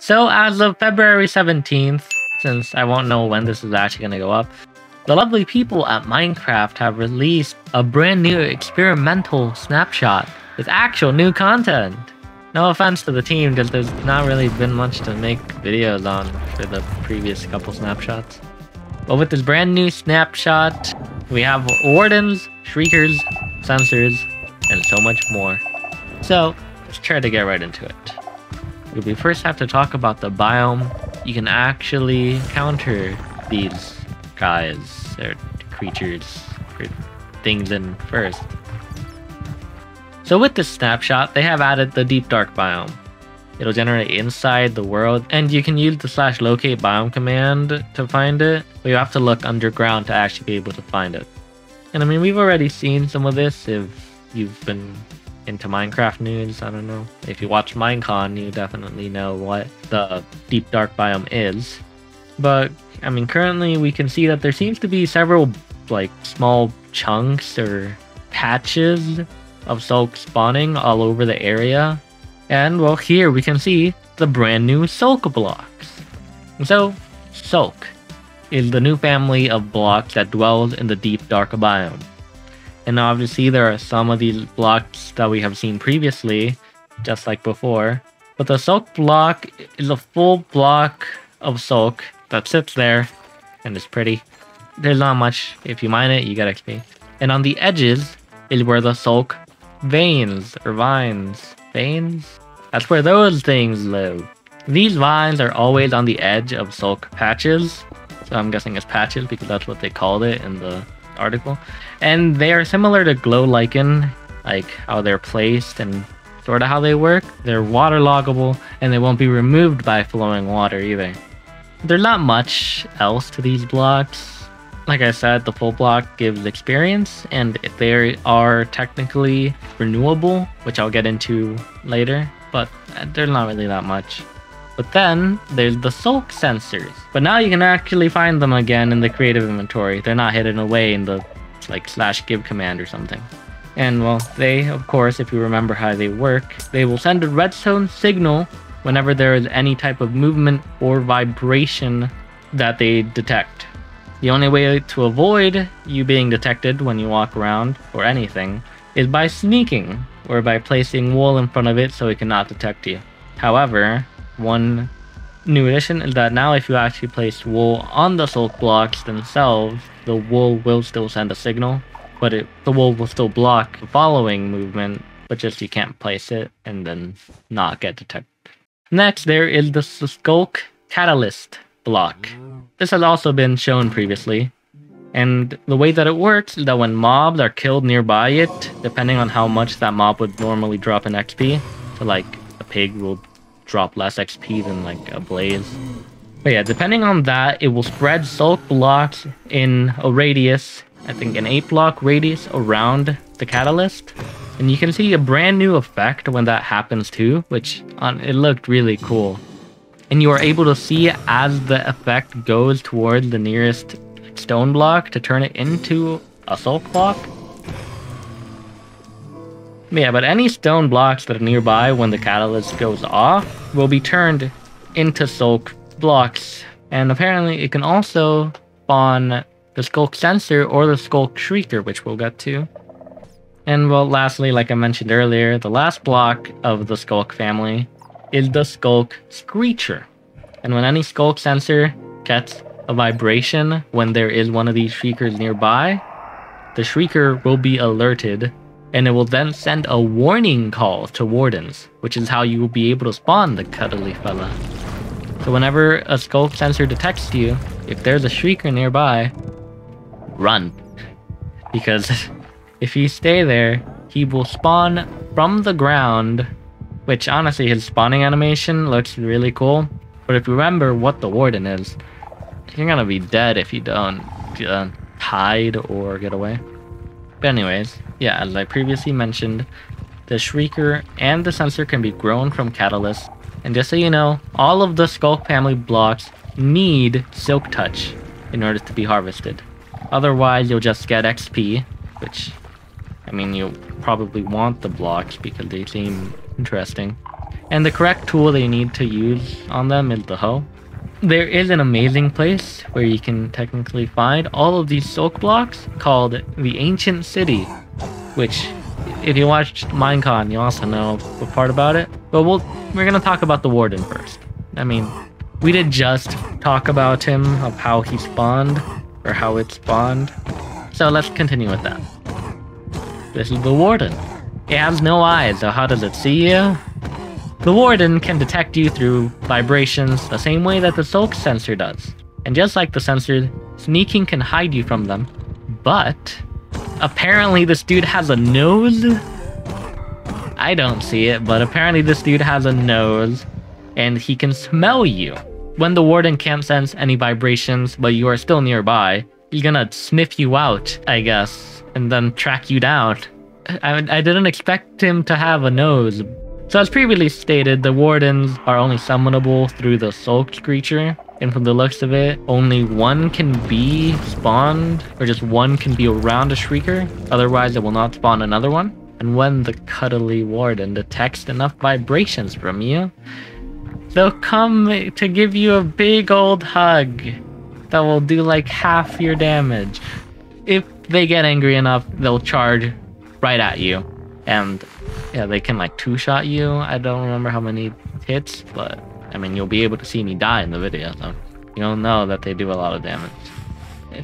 So as of February 17th, since I won't know when this is actually going to go up, the lovely people at Minecraft have released a brand new experimental snapshot with actual new content. No offense to the team, because there's not really been much to make videos on for the previous couple snapshots. But with this brand new snapshot, we have Wardens, Shriekers, Sensors, and so much more. So, let's try to get right into it. We first have to talk about the biome. You can actually counter these guys, or creatures, or things in first. So with this snapshot, they have added the deep dark biome. It'll generate inside the world, and you can use the /locate biome command to find it, but you have to look underground to actually be able to find it. And I mean, we've already seen some of this if you've been into Minecraft news. I don't know. If you watch Minecon, you definitely know what the deep dark biome is. But I mean, currently we can see that there seems to be several like small chunks or patches of Sculk spawning all over the area. And well, here we can see the brand new Sculk blocks. So Sculk is the new family of blocks that dwells in the deep dark biome. And obviously there are some of these blocks that we have seen previously, just like before. But the Sculk block is a full block of Sculk that sits there and is pretty. There's not much. If you mine it, you get XP. And on the edges is where the Sculk veins or vines. Veins? That's where those things live. These vines are always on the edge of Sculk patches. So I'm guessing it's patches because that's what they called it in the article. And they are similar to glow lichen, like how they're placed and sort of how they work. They're waterloggable and they won't be removed by flowing water either. There's not much else to these blocks. Like I said, the full block gives experience, and they are technically renewable, which I'll get into later, but there's not really that much. But then there's the Sculk sensors. But now you can actually find them again in the creative inventory. They're not hidden away in the like /give command or something. And well, they, of course, if you remember how they work, they will send a redstone signal whenever there is any type of movement or vibration that they detect. The only way to avoid you being detected when you walk around or anything is by sneaking or by placing wool in front of it so it cannot detect you. However, one new addition is that now if you actually place wool on the Sculk blocks themselves, the wool will still send a signal, but the wool will still block the following movement, but just you can't place it and then not get detected. Next, there is the Sculk catalyst block. This has also been shown previously, and the way that it works is that when mobs are killed nearby it, depending on how much that mob would normally drop in XP, so like a pig will drop less XP than like a blaze. But yeah, depending on that, it will spread Sculk blocks in a radius, I think an 8-block radius around the catalyst. And you can see a brand new effect when that happens too, which it looked really cool. And you are able to see as the effect goes towards the nearest stone block to turn it into a Sculk block. Yeah, but any stone blocks that are nearby when the catalyst goes off will be turned into Sculk blocks. And apparently it can also spawn the Sculk sensor or the Sculk shrieker, which we'll get to. And well, lastly, like I mentioned earlier, the last block of the Sculk family is the Sculk screecher. And when any Sculk sensor gets a vibration when there is one of these shriekers nearby, the shrieker will be alerted, and it will then send a warning call to Wardens, which is how you will be able to spawn the cuddly fella. So whenever a Sculk sensor detects you, if there's a shrieker nearby, run. Because if you stay there, he will spawn from the ground, which honestly his spawning animation looks really cool. But if you remember what the Warden is, you're gonna be dead if you don't hide or get away. But anyways, yeah, as I previously mentioned, the Shrieker and the Sensor can be grown from Catalyst. And just so you know, all of the Sculk family blocks need Silk Touch in order to be harvested. Otherwise, you'll just get XP, which, I mean, you'll probably want the blocks because they seem interesting. And the correct tool that you need to use on them is the hoe. There is an amazing place where you can technically find all of these Sculk blocks called the Ancient City, which, if you watched Minecon, you also know a part about it. But we're gonna talk about the Warden first. I mean, we did just talk about him, of how he spawned, or how it spawned. So let's continue with that. This is the Warden. It has no eyes, so how does it see you? The Warden can detect you through vibrations the same way that the Sculk sensor does. And just like the sensor, sneaking can hide you from them. But apparently this dude has a nose. I don't see it, but apparently this dude has a nose and he can smell you. When the Warden can't sense any vibrations, but you are still nearby, he's gonna sniff you out, I guess, and then track you down. I didn't expect him to have a nose. So as previously stated, the Wardens are only summonable through the Sculk creature, and from the looks of it, only one can be spawned, or just one can be around a shrieker, otherwise it will not spawn another one. And when the cuddly Warden detects enough vibrations from you, they'll come to give you a big old hug that will do like half your damage. If they get angry enough, they'll charge right at you. And yeah, they can like two-shot you. I don't remember how many hits, but I mean, you'll be able to see me die in the video, so you'll know that they do a lot of damage.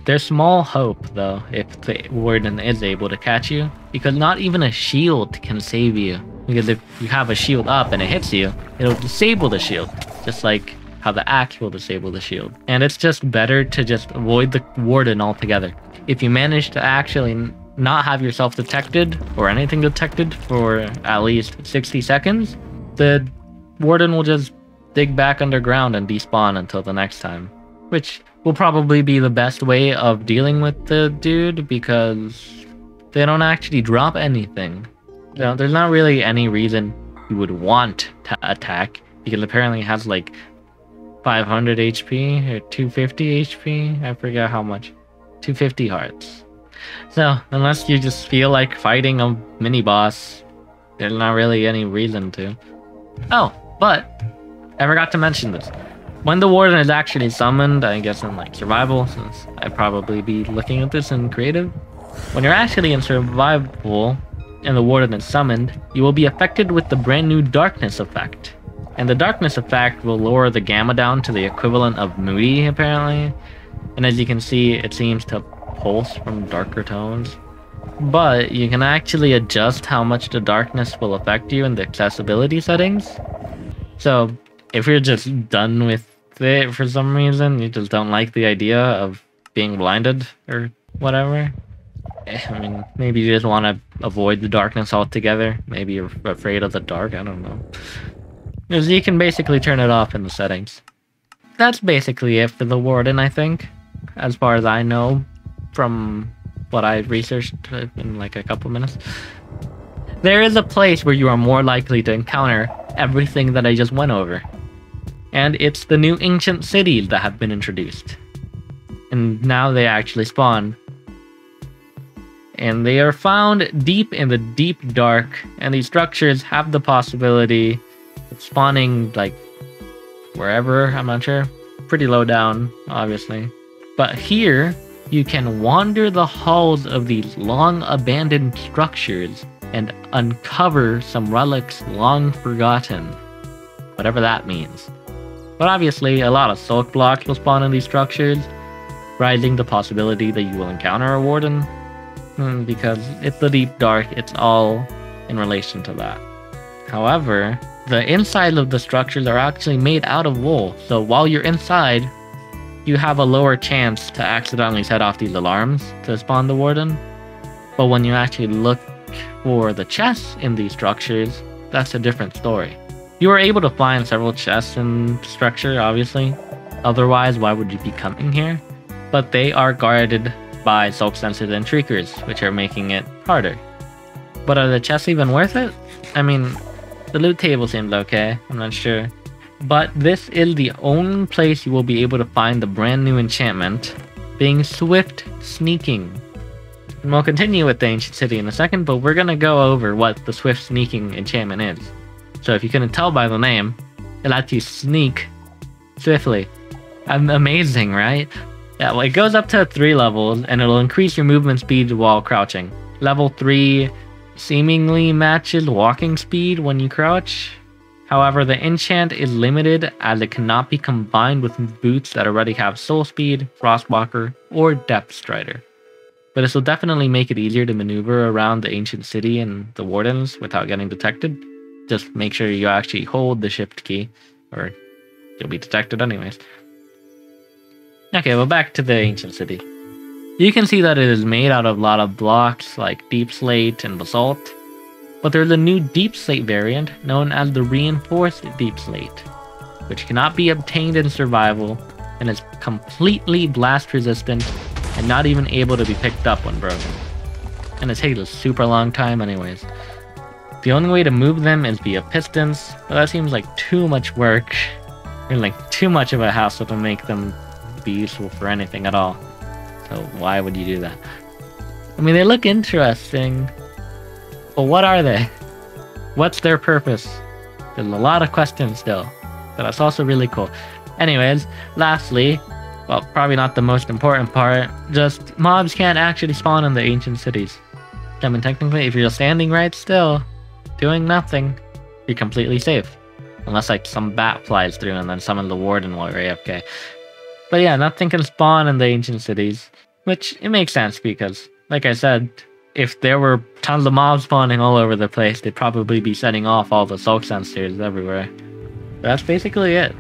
There's small hope, though, if the Warden is able to catch you, because not even a shield can save you. Because if you have a shield up and it hits you, it'll disable the shield, just like how the axe will disable the shield. And it's just better to just avoid the Warden altogether. If you manage to actually not have yourself detected or anything detected for at least 60 seconds, the Warden will just dig back underground and despawn until the next time, which will probably be the best way of dealing with the dude because they don't actually drop anything. You know, there's not really any reason you would want to attack because apparently it has like 500 HP or 250 HP. I forget how much. 250 hearts. So, unless you just feel like fighting a mini-boss, there's not really any reason to. Oh, but I forgot to mention this. When the Warden is actually summoned, I guess in like survival, since I'd probably be looking at this in creative. When you're actually in survival and the Warden is summoned, you will be affected with the brand new darkness effect. And the darkness effect will lower the gamma down to the equivalent of moody, apparently. And as you can see, it seems to pulse from darker tones. But you can actually adjust how much the darkness will affect you in the accessibility settings. So if you're just done with it for some reason, you just don't like the idea of being blinded or whatever, I mean, maybe you just want to avoid the darkness altogether. Maybe you're afraid of the dark, I don't know. Because you can basically turn it off in the settings. That's basically it for the Warden, I think, as far as I know from what I researched in like a couple minutes. There is a place where you are more likely to encounter everything that I just went over. And it's the new ancient cities that have been introduced. And now they actually spawn. And they are found deep in the deep dark, and these structures have the possibility of spawning like wherever, I'm not sure. Pretty low down, obviously. But here, you can wander the halls of these long abandoned structures and uncover some relics long forgotten. Whatever that means. But obviously, a lot of Sculk blocks will spawn in these structures, rising the possibility that you will encounter a Warden. Because it's the deep dark, it's all in relation to that. However, the insides of the structures are actually made out of wool, so while you're inside, you have a lower chance to accidentally set off these alarms to spawn the Warden. But when you actually look for the chests in these structures, that's a different story. You are able to find several chests in the structure, obviously. Otherwise, why would you be coming here? But they are guarded by Sculk sensors and shriekers, which are making it harder. But are the chests even worth it? I mean, the loot table seems okay, I'm not sure. But this is the only place you will be able to find the brand new enchantment, being Swift Sneaking. And we'll continue with the Ancient City in a second, but we're gonna go over what the Swift Sneaking enchantment is. So if you couldn't tell by the name, it lets you sneak swiftly. Amazing, right? Yeah, well, it goes up to 3 levels, and it'll increase your movement speed while crouching. Level 3 seemingly matches walking speed when you crouch. However, the enchant is limited as it cannot be combined with boots that already have Soul Speed, Frostwalker, or Depth Strider. But this will definitely make it easier to maneuver around the ancient city and the Wardens without getting detected. Just make sure you actually hold the shift key, or you'll be detected anyways. Okay, well, back to the ancient city. You can see that it is made out of a lot of blocks like Deepslate and Basalt, but there's a new Deepslate variant known as the Reinforced Deepslate, which cannot be obtained in survival and is completely blast resistant and not even able to be picked up when broken. And it takes a super long time anyways. The only way to move them is via pistons, but that seems like too much work and like too much of a hassle to make them be useful for anything at all. So why would you do that? I mean, they look interesting, but what are they? What's their purpose? There's a lot of questions still, but that's also really cool. Anyways, lastly, well, probably not the most important part, just mobs can't actually spawn in the ancient cities. I mean, technically, if you're standing right still, doing nothing, you're completely safe. Unless like some bat flies through and then summons the Warden while you're AFK. But yeah, nothing can spawn in the ancient cities, which it makes sense because, like I said, if there were tons of mobs spawning all over the place, they'd probably be setting off all the Sculk sensors everywhere. But that's basically it.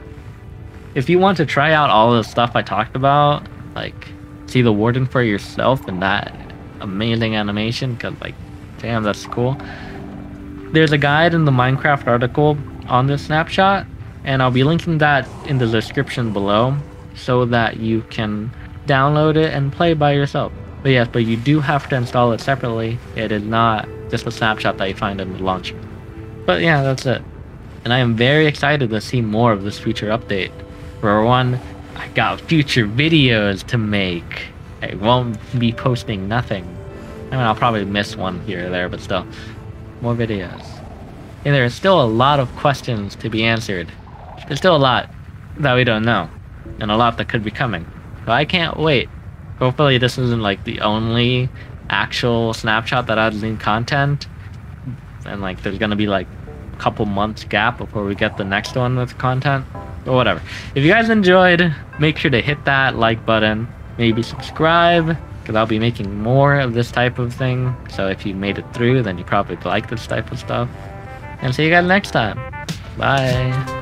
If you want to try out all the stuff I talked about, like see the Warden for yourself and that amazing animation, because like, damn, that's cool. There's a guide in the Minecraft article on this snapshot, and I'll be linking that in the description below, so that you can download it and play by yourself. But yes, but you do have to install it separately. It is not just a snapshot that you find in the launcher. But yeah, that's it. And I am very excited to see more of this future update. For one, I got future videos to make. I won't be posting nothing. I mean, I'll probably miss one here or there, but still, more videos. And there's still a lot of questions to be answered. There's still a lot that we don't know, and a lot that could be coming. So I can't wait. Hopefully this isn't like the only actual snapshot that adds new content, and like there's gonna be like a couple months gap before we get the next one with content, or whatever. If you guys enjoyed, make sure to hit that like button, maybe subscribe, because I'll be making more of this type of thing. So if you made it through, then you probably like this type of stuff. And see you guys next time. Bye.